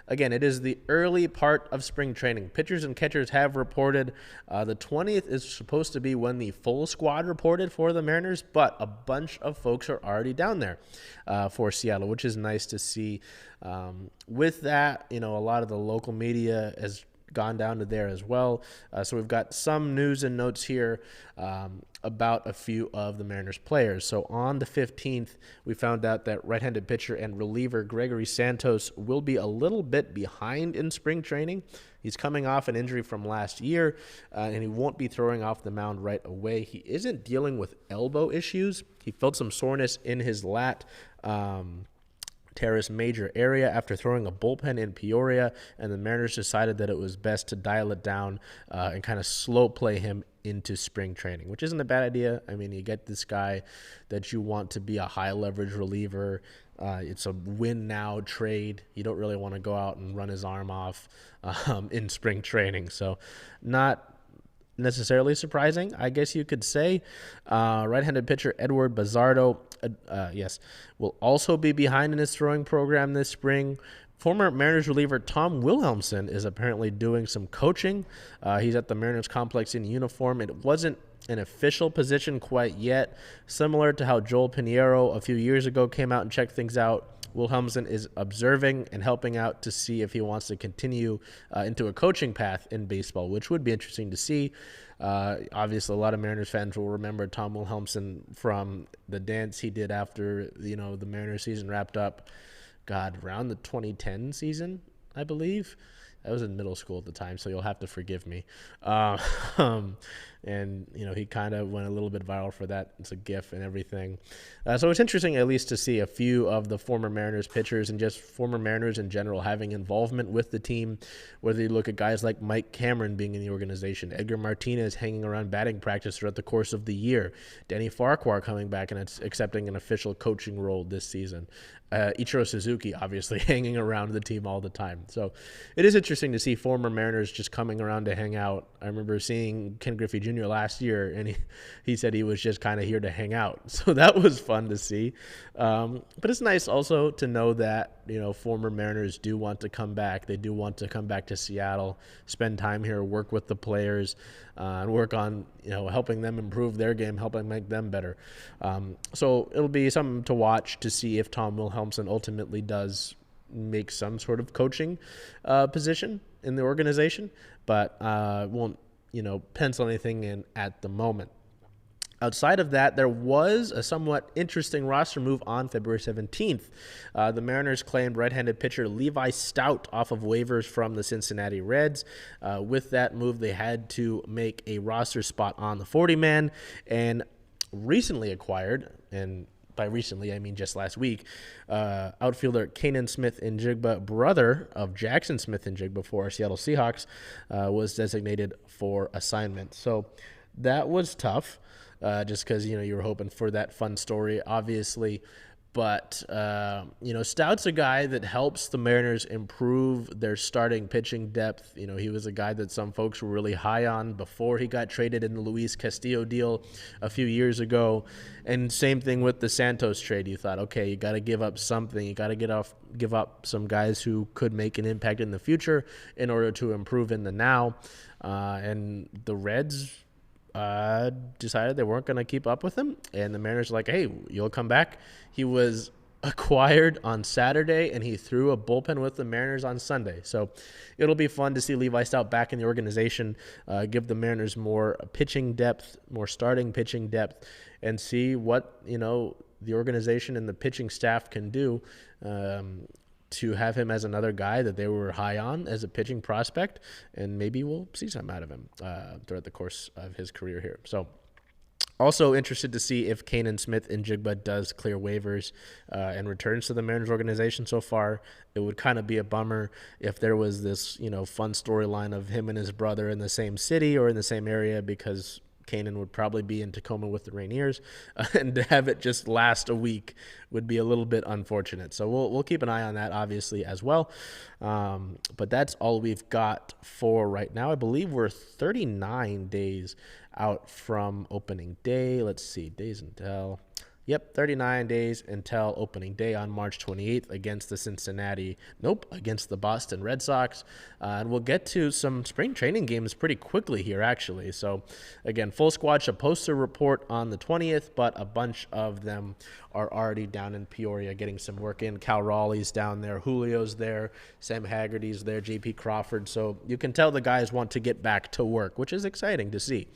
Again, it is the early part of spring training. Pitchers and catchers have reported. The 20th is supposed to be when the full squad reported for the Mariners, but a bunch of folks are already down there for Seattle, which is nice to see. With that, a lot of the local media has gone down to there as well. So we've got some news and notes here about a few of the Mariners players. So on the 15th, we found out that right-handed pitcher and reliever Gregory Santos will be a little bit behind in spring training. He's coming off an injury from last year, and he won't be throwing off the mound right away. He isn't dealing with elbow issues. He felt some soreness in his lat teres major area after throwing a bullpen in Peoria, and the Mariners decided that it was best to dial it down and kind of slow play him into spring training, which isn't a bad idea. I mean, you get this guy that you want to be a high leverage reliever. It's a win now trade. You don't really want to go out and run his arm off in spring training. So not necessarily surprising, I guess you could say. Right-handed pitcher Edward Bazardo, will also be behind in his throwing program this spring. Former Mariners reliever Tom Wilhelmsen is apparently doing some coaching. He's at the Mariners complex in uniform. It wasn't an official position quite yet. Similar to how Joel Pinheiro a few years ago came out and checked things out, Wilhelmsen is observing and helping out to see if he wants to continue into a coaching path in baseball, which would be interesting to see. Obviously, a lot of Mariners fans will remember Tom Wilhelmsen from the dance he did after the Mariners season wrapped up. Around the 2010 season, I believe. I was in middle school at the time, so you'll have to forgive me. And, he kind of went a little bit viral for that. It's a GIF and everything. So it's interesting at least to see a few of the former Mariners pitchers and just former Mariners in general having involvement with the team, whether you look at guys like Mike Cameron being in the organization, Edgar Martinez hanging around batting practice throughout the course of the year, Danny Farquhar coming back and accepting an official coaching role this season, Ichiro Suzuki obviously hanging around the team all the time. So it is interesting to see former Mariners just coming around to hang out. I remember seeing Ken Griffey Jr. last year, and he said he was just kind of here to hang out. So that was fun to see. But it's nice also to know that, former Mariners do want to come back. They do want to come back to Seattle, spend time here, work with the players, and work on, helping them improve their game, helping make them better. So it'll be something to watch to see if Tom Wilhelmsen ultimately does make some sort of coaching position in the organization, but won't, pencil anything in at the moment. Outside of that, there was a somewhat interesting roster move on February 17th. The Mariners claimed right-handed pitcher Levi Stoudt off of waivers from the Cincinnati Reds. With that move, they had to make a roster spot on the 40-man, and recently acquired, and by recently I mean just last week, outfielder Kanan Smith-Njigba, brother of Jackson Smith-Njigba for our Seattle Seahawks, was designated for assignment. So that was tough. Just because, you were hoping for that fun story, obviously. But, Stout's a guy that helps the Mariners improve their starting pitching depth. He was a guy that some folks were really high on before he got traded in the Luis Castillo deal a few years ago. And same thing with the Santos trade. You thought, okay, you got to give up something. You got to give up some guys who could make an impact in the future in order to improve in the now. And the Reds decided they weren't going to keep up with him, and the Mariners were like, hey, you'll come back. He was acquired on Saturday, and he threw a bullpen with the Mariners on Sunday. So it'll be fun to see Levi Stoudt back in the organization, give the Mariners more pitching depth, more starting pitching depth, and see what, the organization and the pitching staff can do to have him as another guy that they were high on as a pitching prospect, and maybe we'll see some out of him throughout the course of his career here. So also interested to see if Kanan Smith-Njigba does clear waivers and returns to the Mariners organization. So far, it would kind of be a bummer if there was this, fun storyline of him and his brother in the same city or in the same area, because Kanan would probably be in Tacoma with the Rainiers, and to have it just last a week would be a little bit unfortunate. So we'll keep an eye on that, obviously, as well. But that's all we've got for right now. I believe we're 39 days out from opening day. Let's see, days until Yep, 39 days until opening day on March 28th against the Boston Red Sox. And we'll get to some spring training games pretty quickly here, actually. So, again, full squad should post a report on the 20th, but a bunch of them are already down in Peoria getting some work in. Cal Raleigh's down there, Julio's there, Sam Haggerty's there, JP Crawford. So you can tell the guys want to get back to work, which is exciting to see.